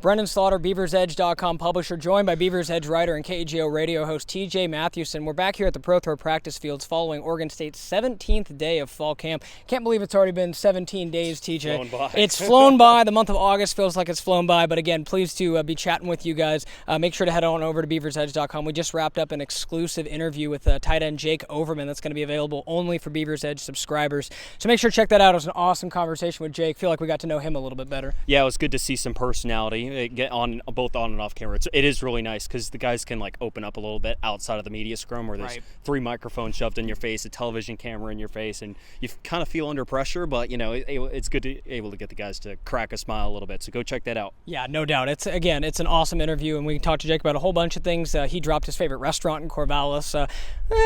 Brenden Slaughter, BeaversEDGE.com publisher, joined by Beavers Edge writer and KGO radio host TJ Mathewson. We're back here at the Pro Throw practice fields following Oregon State's 17th day of fall camp. Can't believe it's already been 17 days, TJ. It's flown by. The month of August feels like it's flown by. But again, pleased to be chatting with you guys. Make sure to head on over to BeaversEDGE.com. We just wrapped up an exclusive interview with tight end Jake Overman that's going to be available only for Beavers Edge subscribers. So make sure to check that out. It was an awesome conversation with Jake. Feel like we got to know him a little bit better. Yeah, it was good to see some personality. Get on both on and off camera. It is really nice because the guys can like open up a little bit outside of the media scrum where there's 3 microphones shoved in your face, a television camera in your face, and you kind of feel under pressure. But you know, it's good to able to get the guys to crack a smile a little bit. So go check that out. Yeah, no doubt. It's an awesome interview, and we talked to Jake about a whole bunch of things. He dropped his favorite restaurant in Corvallis.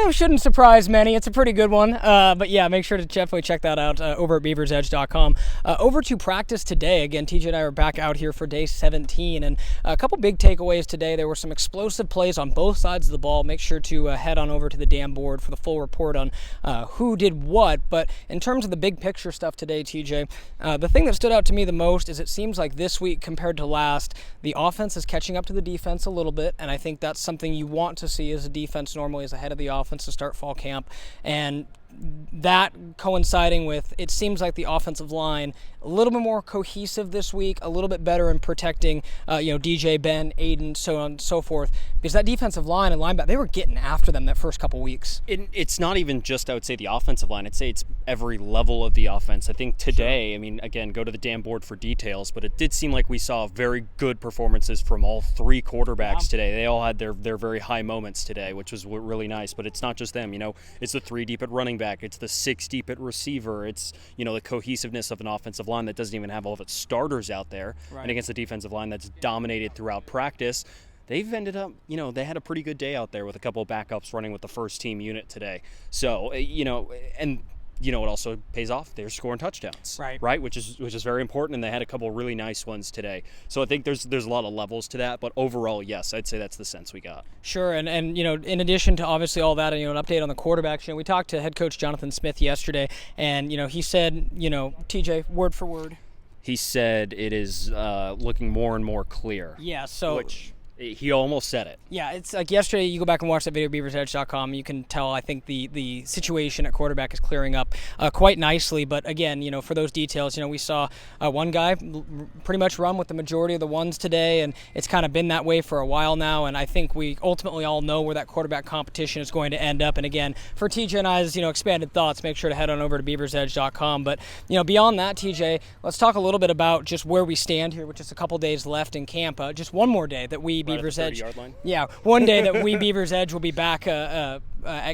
Shouldn't surprise many. It's a pretty good one. But yeah, make sure to definitely check that out over at BeaversEDGE.com. Over to practice today. Again, TJ and I are back out here for day 17. And a couple big takeaways today. There were some explosive plays on both sides of the ball. Make sure to head on over to the damn board for the full report on who did what. But in terms of the big picture stuff today, TJ, the thing that stood out to me the most is it seems like this week compared to last, the offense is catching up to the defense a little bit. And I think that's something you want to see as a defense normally is ahead of the offense to start fall camp. And that coinciding with, it seems like the offensive line a little bit more cohesive this week, a little bit better in protecting, DJ, Ben, Aiden, so on and so forth. Because that defensive line and linebacker, they were getting after them that first couple weeks. It's not even just, I would say, the offensive line. I'd say it's every level of the offense. I think today, I mean, again, go to the damn board for details, but it did seem like we saw very good performances from all 3 quarterbacks today. They all had their very high moments today, which was really nice. But it's not just them. You know, it's the 3 deep at running back. It's the 6 deep at receiver. It's, the cohesiveness of an offensive line that doesn't even have all of its starters out there. Right. And against a defensive line that's dominated throughout practice, they've ended up, they had a pretty good day out there with a couple of backups running with the first team unit today. So, and it also pays off. They're scoring touchdowns, right? Which is very important, and they had a couple of really nice ones today. So I think there's a lot of levels to that, but overall, yes, I'd say that's the sense we got. Sure, and in addition to obviously all that, and an update on the quarterbacks, we talked to head coach Jonathan Smith yesterday, and he said, TJ, word for word, he said it is looking more and more clear. Yeah, so he almost said it. Yeah, it's like yesterday, you go back and watch that video, BeaversEDGE.com, you can tell, I think, the situation at quarterback is clearing up quite nicely. But again, for those details, we saw one guy pretty much run with the majority of the ones today, and it's kind of been that way for a while now. And I think we ultimately all know where that quarterback competition is going to end up. And again, for TJ and I's, expanded thoughts, make sure to head on over to BeaversEDGE.com. But, beyond that, TJ, let's talk a little bit about just where we stand here with just a couple days left in camp. Just one more day that we Beavers Edge. Yeah, one day that we Beavers Edge will be back at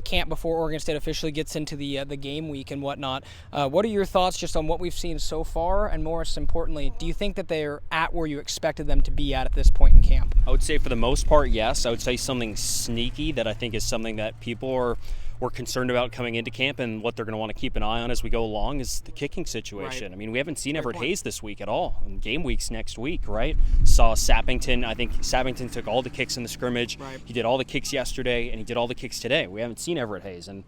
camp before Oregon State officially gets into the game week and whatnot. What are your thoughts just on what we've seen so far, and most importantly, do you think that they're at where you expected them to be at this point in camp? I would say for the most part, yes. I would say something sneaky that I think is something that people were concerned about coming into camp, and what they're going to want to keep an eye on as we go along is the kicking situation. Right. I mean, we haven't seen Everett Hayes this week at all. And game week's next week, right? Saw Sappington. I think Sappington took all the kicks in the scrimmage. Right. He did all the kicks yesterday, and he did all the kicks today. We haven't seen Everett Hayes, and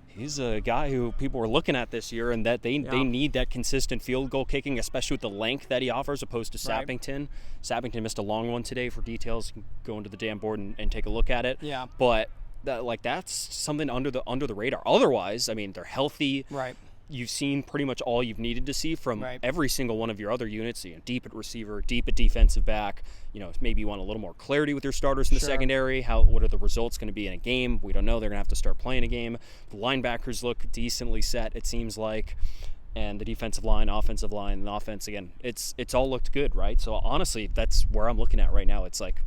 he's a guy who people were looking at this year, and that they need that consistent field goal kicking, especially with the length that he offers opposed to Sappington. Right. Sappington missed a long one today. For details, you can go into the damn board and take a look at it. Yeah. But that's something under the radar. Otherwise, I mean, they're healthy. Right. You've seen pretty much all you've needed to see from every single one of your other units. Deep at receiver, deep at defensive back. Maybe you want a little more clarity with your starters in the secondary. What are the results going to be in a game? We don't know. They're going to have to start playing a game. The linebackers look decently set, it seems like. And the defensive line, offensive line, and offense, again, it's all looked good, right? So honestly, that's where I'm looking at right now. It's like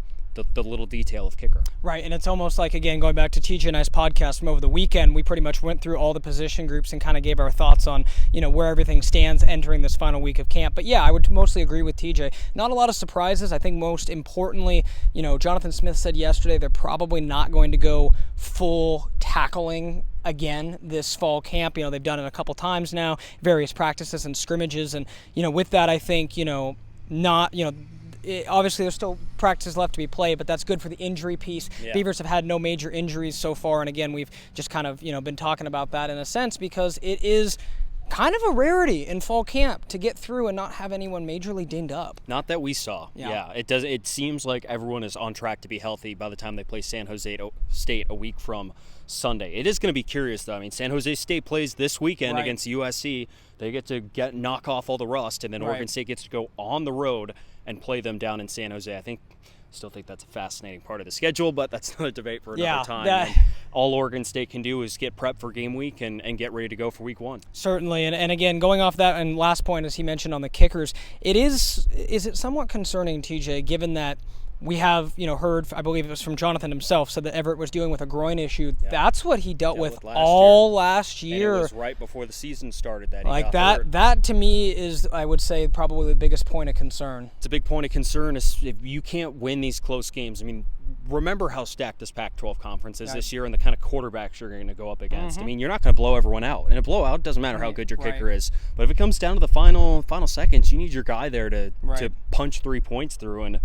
the little detail of kicker. Right, and it's almost like, again, going back to TJ and I's podcast from over the weekend, we pretty much went through all the position groups and kind of gave our thoughts on, where everything stands entering this final week of camp. But yeah, I would mostly agree with TJ. Not a lot of surprises. I think most importantly, Jonathan Smith said yesterday they're probably not going to go full tackling again this fall camp. They've done it a couple times now, various practices and scrimmages. And, with that, I think, obviously there's still practices left to be played, but that's good for the injury piece. Yeah. Beavers have had no major injuries so far, and again, we've just kind of been talking about that in a sense because it is kind of a rarity in fall camp to get through and not have anyone majorly dinged up. Not that we saw. Yeah. It seems like everyone is on track to be healthy by the time they play San Jose State a week from Sunday. It is going to be curious, though. I mean, San Jose State plays this weekend against USC. They get to knock off all the rust, and then Oregon State gets to go on the road and play them down in San Jose. Still think that's a fascinating part of the schedule, but that's another debate for another time. And all Oregon State can do is get prepped for game week and get ready to go for week 1. Certainly, and again, going off that, and last point, as he mentioned on the kickers, is it somewhat concerning, TJ, given that we have, heard, I believe it was from Jonathan himself, said that Everett was dealing with a groin issue. Yeah. That's what he dealt with last year. And it was right before the season started that he got hurt. That to me is, I would say, probably the biggest point of concern. It's a big point of concern is if you can't win these close games. I mean, remember how stacked this Pac-12 conference is this year and the kind of quarterbacks you're going to go up against. I mean, you're not going to blow everyone out. In a blowout, it doesn't matter how good your kicker is. But if it comes down to the final seconds, you need your guy there to punch 3 points through. And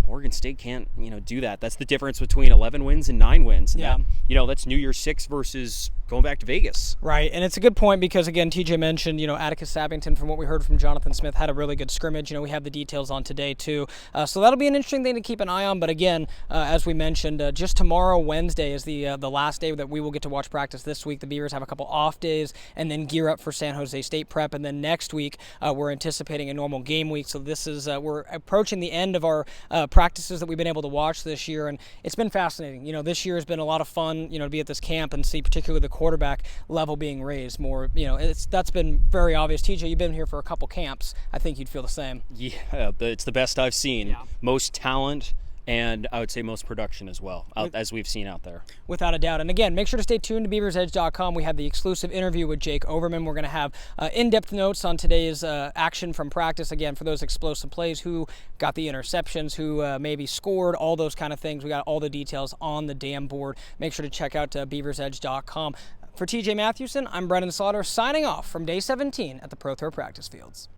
Oregon State can't, do that. That's the difference between 11 wins and 9 wins. And that's New Year's 6 versus going back to Vegas. Right, and it's a good point because, again, TJ mentioned, Atticus Sappington, from what we heard from Jonathan Smith, had a really good scrimmage. We have the details on today, too. So that'll be an interesting thing to keep an eye on. But, again, as we mentioned, just tomorrow, Wednesday, is the last day that we will get to watch practice this week. The Beavers have a couple off days and then gear up for San Jose State prep. And then next week, we're anticipating a normal game week. So this is we're approaching the end of our practices that we've been able to watch this year. And it's been fascinating. This year has been a lot of fun, to be at this camp and see particularly the quarterback level being raised more. That's been very obvious. TJ, you've been here for a couple camps. I think you'd feel the same. Yeah, it's the best I've seen. Yeah. Most talent, and I would say most production as well, as we've seen out there. Without a doubt. And again, make sure to stay tuned to BeaversEDGE.com. We have the exclusive interview with Jake Overman. We're going to have in-depth notes on today's action from practice. Again, for those explosive plays, who got the interceptions, who maybe scored, all those kind of things. We got all the details on the damn board. Make sure to check out BeaversEDGE.com. For TJ Mathewson, I'm Brenden Slaughter, signing off from Day 17 at the Pro Tour practice fields.